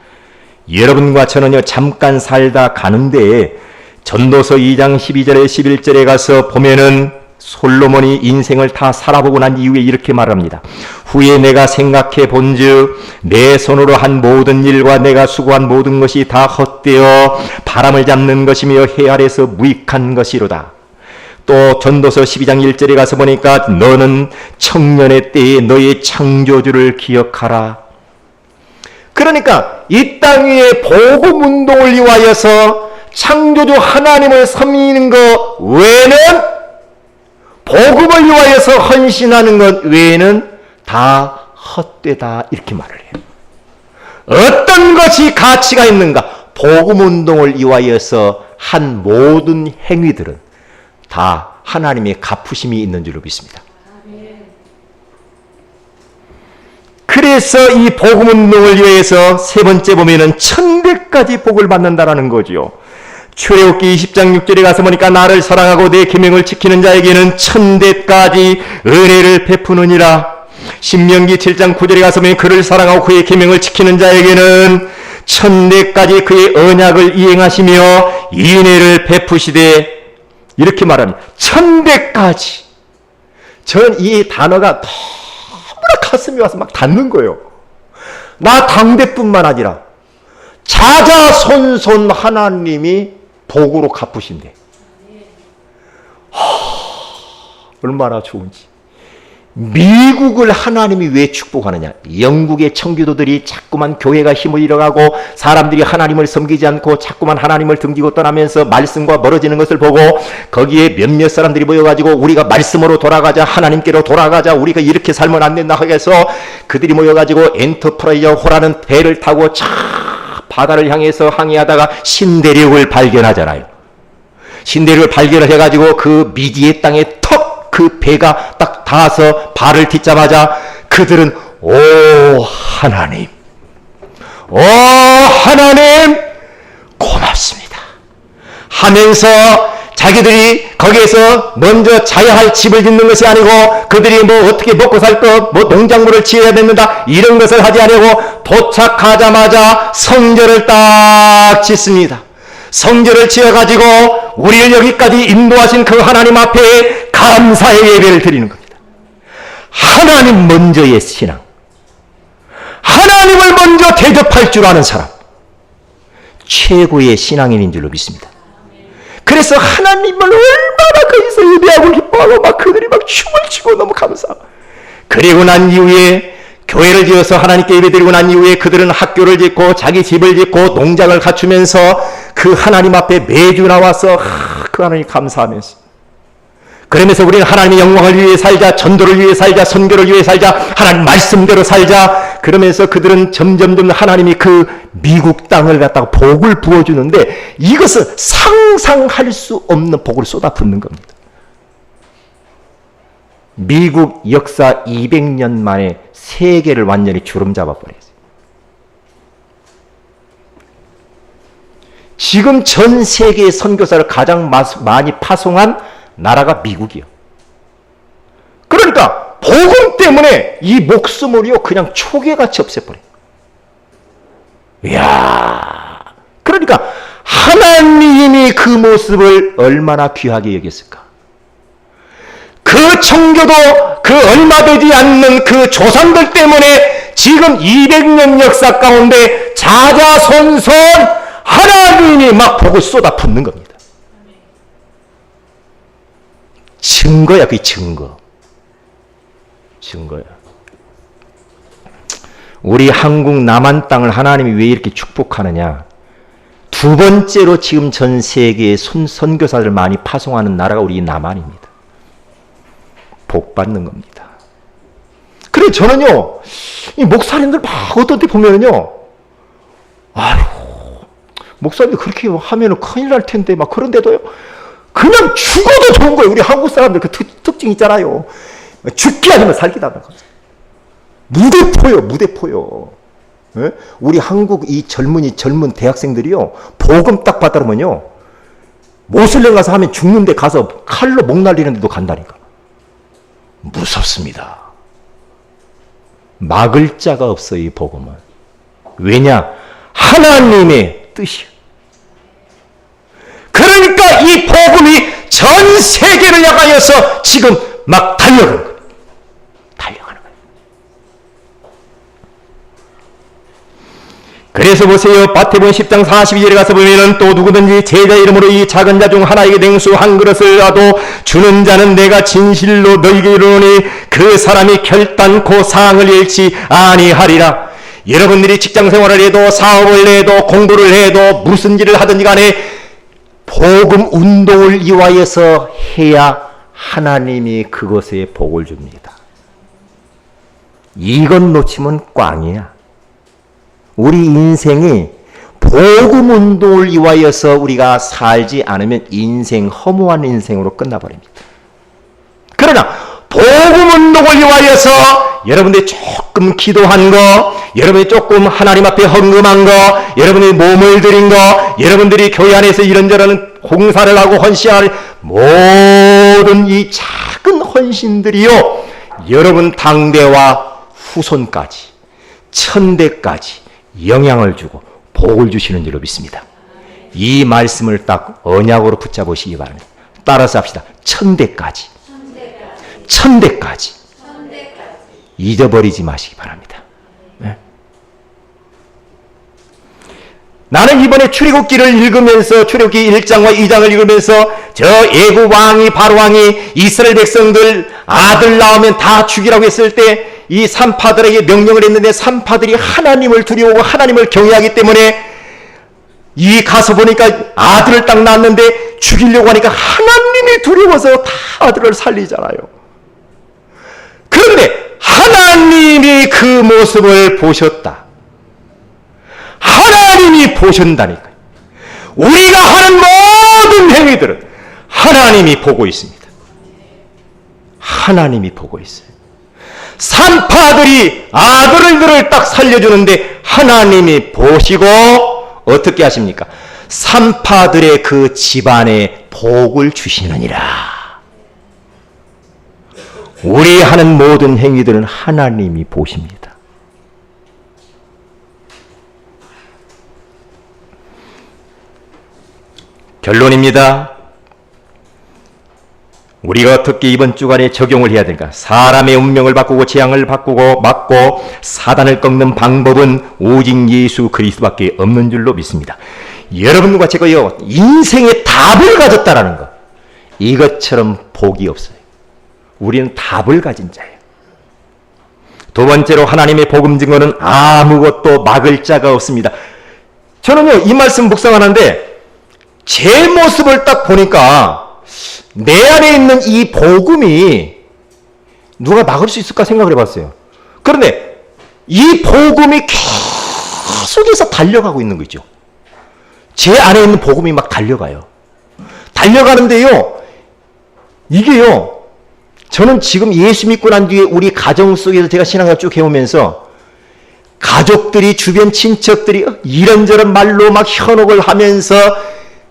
여러분과 저는요, 잠깐 살다 가는데 전도서 2장 12절에 11절에 가서 보면은 솔로몬이 인생을 다 살아보고 난 이후에 이렇게 말합니다. 후에 내가 생각해 본즉 내 손으로 한 모든 일과 내가 수고한 모든 것이 다 헛되어 바람을 잡는 것이며 해 아래서 무익한 것이로다. 또 전도서 12장 1절에 가서 보니까 너는 청년의 때에 너의 창조주를 기억하라. 그러니까 이 땅 위에 복음 운동을 위하여서 창조주 하나님을 섬기는 것 외에는, 복음을 위하여서 헌신하는 것 외에는 다 헛되다, 이렇게 말을 해요. 어떤 것이 가치가 있는가? 복음 운동을 위하여서 한 모든 행위들은 다 하나님의 갚으심이 있는 줄로 믿습니다. 그래서 이 복음 운동을 위해서 세 번째 보면은 천대까지 복을 받는다라는 거죠. 출애굽기 20장 6절에 가서 보니까 나를 사랑하고 내 계명을 지키는 자에게는 천대까지 은혜를 베푸느니라. 신명기 7장 9절에 가서 보면 그를 사랑하고 그의 계명을 지키는 자에게는 천대까지 그의 언약을 이행하시며 인애를 베푸시되, 이렇게 말합니다. 천대까지. 전 이 단어가 너무나 가슴이 와서 막 닿는 거예요. 나 당대뿐만 아니라 자자손손 하나님이 복으로 갚으신대. 얼마나 좋은지. 미국을 하나님이 왜 축복하느냐? 영국의 청교도들이 자꾸만 교회가 힘을 잃어가고 사람들이 하나님을 섬기지 않고 자꾸만 하나님을 등지고 떠나면서 말씀과 멀어지는 것을 보고 거기에 몇몇 사람들이 모여가지고 우리가 말씀으로 돌아가자, 하나님께로 돌아가자, 우리가 이렇게 살면 안 된다 하겠어. 그들이 모여가지고 엔터프라이저 호라는 배를 타고 차 바다를 향해서 항해하다가 신대륙을 발견하잖아요. 신대륙을 발견을 해가지고 그 미디의 땅에 턱 그 배가 딱 닿아서 발을 딛자마자 그들은 오 하나님, 오 하나님 고맙습니다 하면서 자기들이 거기에서 먼저 자야 할 집을 짓는 것이 아니고 그들이 뭐 어떻게 먹고 살 것, 뭐 농작물을 지어야 된다 이런 것을 하지 아니고 도착하자마자 성전을 딱 짓습니다. 성전을 지어가지고 우리를 여기까지 인도하신 그 하나님 앞에 감사의 예배를 드리는 겁니다. 하나님 먼저의 신앙, 하나님을 먼저 대접할 줄 아는 사람, 최고의 신앙인인 줄로 믿습니다. 그래서 하나님을 얼마나 거기서 예배하고 기뻐하고 막 그들이 막 춤을 추고 너무 감사하고, 그리고 난 이후에 교회를 지어서 하나님께 예배드리고 난 이후에 그들은 학교를 짓고 자기 집을 짓고 농장을 갖추면서 그 하나님 앞에 매주 나와서 그 하나님 감사하면서, 그러면서 우리는 하나님의 영광을 위해 살자, 전도를 위해 살자, 선교를 위해 살자, 하나님 말씀대로 살자. 그러면서 그들은 점점점 하나님이 그 미국 땅을 갖다가 복을 부어주는데, 이것은 상상할 수 없는 복을 쏟아붓는 겁니다. 미국 역사 200년 만에 세계를 완전히 주름잡아 버렸어요. 지금 전 세계의 선교사를 가장 많이 파송한 나라가 미국이요. 그러니까 복음 때문에 이 목숨을요 그냥 초계같이 없애버려요. 이야, 그러니까 하나님이 그 모습을 얼마나 귀하게 여겼을까. 그 청교도 그 얼마 되지 않는 그 조상들 때문에 지금 200년 역사 가운데 자자손손 하나님이 막 복을 쏟아붓는 겁니다. 증거야, 그게 증거. 증거야. 우리 한국 남한 땅을 하나님이 왜 이렇게 축복하느냐. 두 번째로 지금 전 세계에 선교사를 많이 파송하는 나라가 우리 남한입니다. 복 받는 겁니다. 그래, 저는요, 이 목사님들 막 어떤 때 보면은요, 아유, 목사님들 그렇게 하면은 큰일 날 텐데, 막 그런데도요, 그냥 죽어도 좋은 거예요. 우리 한국 사람들 그 특징 있잖아요. 죽기 아니면 살기다. 무대포요, 무대포요. 예? 우리 한국 이 젊은 대학생들이요, 보금 딱 받으면요, 모슬렘 가서 하면 죽는데 가서 칼로 목 날리는 데도 간다니까. 무섭습니다. 막을 자가 없어요, 이 복음은. 왜냐? 하나님의 뜻이요. 그러니까 이 복음이 전 세계를 향하여서 지금 막 달려가는 거예요. 달려가는 거예요. 그래서 보세요. 마태복음 10장 42절에 가서 보면은 또 누구든지 제자 이름으로 이 작은 자 중 하나에게 냉수 한 그릇을라도 주는 자는 내가 진실로 너희에게 이르노니 그 사람이 결단코 상을 잃지 아니하리라. 여러분들이 직장 생활을 해도 사업을 해도 공부를 해도 무슨 일을 하든지 간에 복음 운동을 이와해서 해야 하나님이 그것에 복을 줍니다. 이건 놓치면 꽝이야. 우리 인생이 복음 운동을 이와해서 우리가 살지 않으면 인생 허무한 인생으로 끝나버립니다. 그러나 복음 운동을 위하여서 여러분들이 조금 기도한 거, 여러분이 조금 하나님 앞에 헌금한 거, 여러분이 몸을 드린 거, 여러분들이 교회 안에서 이런저런 공사를 하고 헌신할 모든 이 작은 헌신들이요, 여러분 당대와 후손까지, 천대까지 영향을 주고 복을 주시는 줄로 믿습니다. 이 말씀을 딱 언약으로 붙잡으시기 바랍니다. 따라서 합시다. 천대까지. 천대까지. 잊어버리지 마시기 바랍니다. 네. 나는 이번에 출애굽기를 읽으면서 출애굽기 1장과 2장을 읽으면서 저 애굽 왕이 바로 왕이 이스라엘 백성들 아들 낳으면 다 죽이라고 했을 때 이 산파들에게 명령을 했는데 산파들이 하나님을 두려워하고 하나님을 경외하기 때문에 이 가서 보니까 아들을 딱 낳았는데 죽이려고 하니까 하나님이 두려워서 다 아들을 살리잖아요. 그런데 하나님이 그 모습을 보셨다. 하나님이 보신다니까요. 우리가 하는 모든 행위들은 하나님이 보고 있습니다. 하나님이 보고 있어요. 산파들이 아들들을 딱 살려주는데 하나님이 보시고 어떻게 하십니까? 산파들의 그 집안에 복을 주시느니라. 우리 하는 모든 행위들은 하나님이 보십니다. 결론입니다. 우리가 어떻게 이번 주간에 적용을 해야 될까? 사람의 운명을 바꾸고 재앙을 바꾸고 막고 사단을 꺾는 방법은 오직 예수 그리스도밖에 없는 줄로 믿습니다. 여러분과 제가요, 인생의 답을 가졌다라는 것, 이것처럼 복이 없어요. 우리는 답을 가진 자예요. 두 번째로 하나님의 복음 증거는 아무것도 막을 자가 없습니다. 저는요, 이 말씀 묵상하는데 제 모습을 딱 보니까 내 안에 있는 이 복음이 누가 막을 수 있을까 생각을 해봤어요. 그런데 이 복음이 계속해서 달려가고 있는 거죠. 제 안에 있는 복음이 막 달려가요. 달려가는데요, 이게요, 저는 지금 예수 믿고 난 뒤에 우리 가정 속에서 제가 신앙을 쭉 해오면서 가족들이, 주변 친척들이 이런저런 말로 막 현혹을 하면서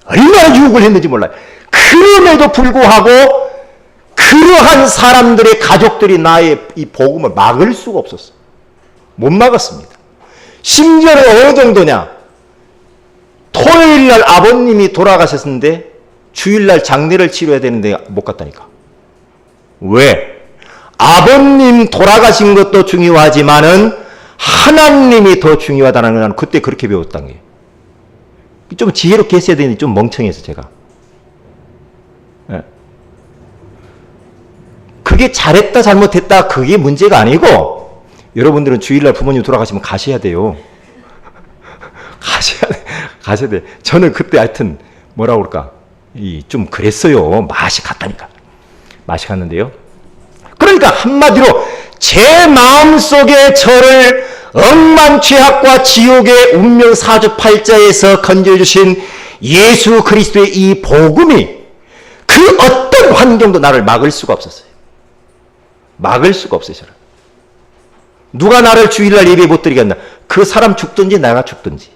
얼마나 유혹을 했는지 몰라요. 그럼에도 불구하고 그러한 사람들의 가족들이 나의 이 복음을 막을 수가 없었어. 못 막았습니다. 심지어는 어느 정도냐, 토요일날 아버님이 돌아가셨는데 주일날 장례를 치러야 되는데 못 갔다니까. 왜? 아버님 돌아가신 것도 중요하지만은 하나님이 더 중요하다는 걸 나는 그때 그렇게 배웠다는 거예요. 좀 지혜롭게 했어야 되는데 좀 멍청해서 제가. 예. 그게 잘했다 잘못했다 그게 문제가 아니고, 여러분들은 주일날 부모님 돌아가시면 가셔야 돼요. 가셔야 돼. 저는 그때 하여튼 뭐라 그럴까, 좀 그랬어요. 맛이 갔다니까. 맛이 갔는데요. 그러니까 한마디로 제 마음속에 저를 억만죄악과 지옥의 운명 사주팔자에서 건져주신 예수 그리스도의 이 복음이 그 어떤 환경도 나를 막을 수가 없었어요. 막을 수가 없어요. 저는. 누가 나를 주일날 예배 못 드리게 한다. 그 사람 죽든지 내가 죽든지.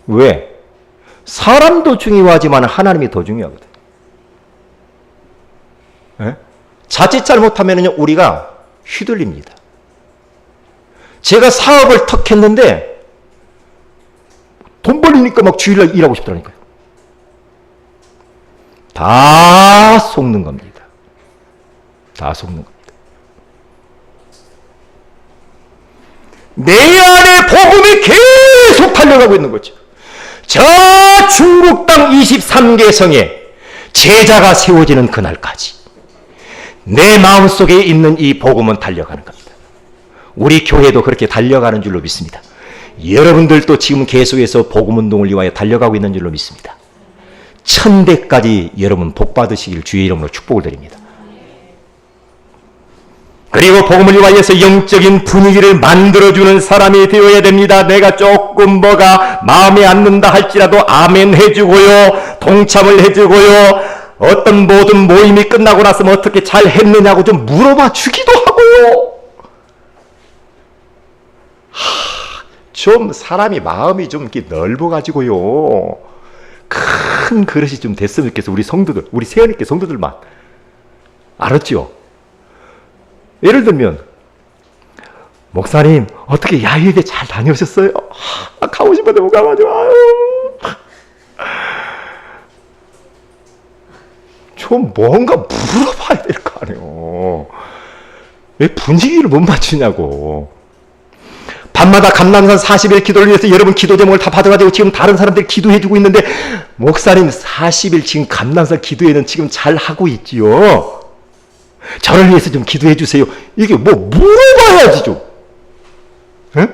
왜? 사람도 중요하지만 하나님이 더 중요하거든. 예? 자칫 잘못하면 우리가 휘둘립니다. 제가 사업을 턱 했는데 돈 벌리니까 막 주일날 일하고 싶더라니까요. 다 속는 겁니다. 다 속는 겁니다. 내 안에 복음이 계속 달려가고 있는 거죠. 저 중국 땅 23개 성에 제자가 세워지는 그날까지 내 마음속에 있는 이 복음은 달려가는 겁니다. 우리 교회도 그렇게 달려가는 줄로 믿습니다. 여러분들도 지금 계속해서 복음운동을 위하여 달려가고 있는 줄로 믿습니다. 천대까지 여러분 복 받으시길 주의 이름으로 축복을 드립니다. 그리고 복음을 위하여서 영적인 분위기를 만들어주는 사람이 되어야 됩니다. 내가 조금 뭐가 마음에 안 든다 할지라도 아멘 해주고요, 동참을 해주고요, 어떤 모든 모임이 끝나고 나서면 어떻게 잘 했느냐고 좀 물어봐 주기도 하고요. 좀 사람이 마음이 좀 이렇게 넓어가지고요, 큰 그릇이 좀 됐으면 좋겠어. 우리 성도들, 우리 세연이께 성도들만. 알았죠? 예를 들면 목사님 어떻게 야유회 잘 다녀오셨어요? 가고 싶은데 못 가가지고 좀 뭔가 물어봐야 될 거 아니에요. 왜 분위기를 못 맞추냐고. 밤마다 감람산 40일 기도를 위해서 여러분 기도 제목을 다 받아가지고 지금 다른 사람들 기도해주고 있는데, 목사님 40일 지금 감람산 기도회는 지금 잘 하고 있지요. 저를 위해서 좀 기도해 주세요. 이게 뭐 물어봐야지 좀. 에?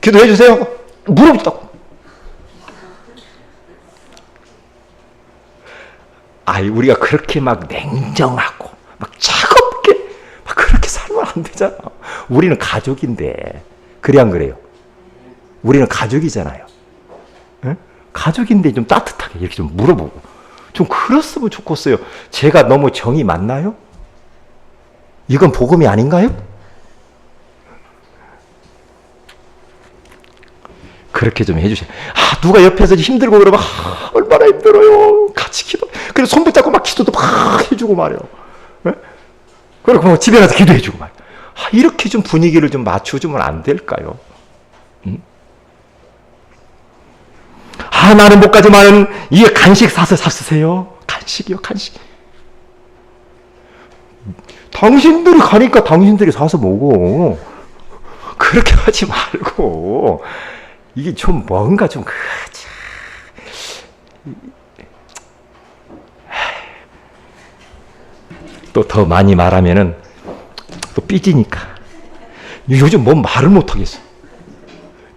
기도해 주세요. 물어보다고. 우리가 그렇게 막 냉정하고 막 차갑게 막 그렇게 살면 안 되잖아. 우리는 가족인데. 그래 안 그래요? 우리는 가족이잖아요. 에? 가족인데 좀 따뜻하게 이렇게 좀 물어보고 좀 그랬으면 좋겠어요. 제가 너무 정이 많나요? 이건 복음이 아닌가요? 그렇게 좀 해주세요. 누가 옆에서 힘들고 그러면 얼마나 힘들어요. 같이 기도. 그래서 손 붙잡고 막 기도도 막 해주고 말이요. 네? 그리고 집에 가서 기도해주고 말이요. 이렇게 좀 분위기를 좀 맞춰주면 안 될까요? 나는 못 가지만은 이게 간식 사서 삽쓰세요. 간식이요, 간식. 당신들이 가니까 당신들이 사서 먹어. 그렇게 하지 말고 이게 좀 뭔가 좀 또 더 많이 말하면은 또 삐지니까 요즘 뭐 말을 못 하겠어.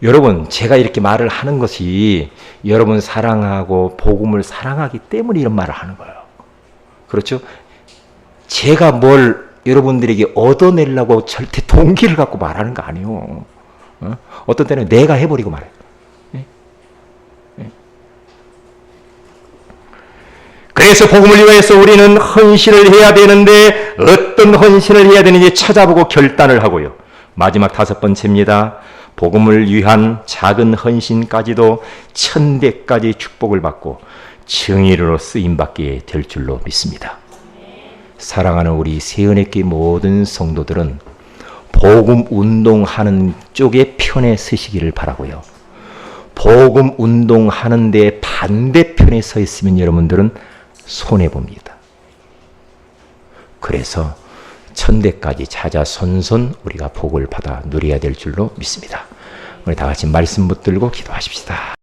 여러분, 제가 이렇게 말을 하는 것이 여러분 사랑하고 복음을 사랑하기 때문에 이런 말을 하는 거예요. 그렇죠? 제가 뭘 여러분들에게 얻어내려고 절대 동기를 갖고 말하는 거 아니에요. 어떤 때는 내가 해버리고 말해요. 그래서 복음을 위해서 우리는 헌신을 해야 되는데 어떤 헌신을 해야 되는지 찾아보고 결단을 하고요. 마지막 5번째입니다. 복음을 위한 작은 헌신까지도 천대까지 축복을 받고 정의로 쓰임받게 될 줄로 믿습니다. 사랑하는 우리 세은의교회 모든 성도들은 복음 운동하는 쪽에 편에 서시기를 바라고요. 복음 운동하는데 반대편에 서 있으면 여러분들은 손해봅니다. 그래서 천대까지 찾아 손손 우리가 복을 받아 누려야 될 줄로 믿습니다. 우리 다 같이 말씀 붙들고 기도하십시다.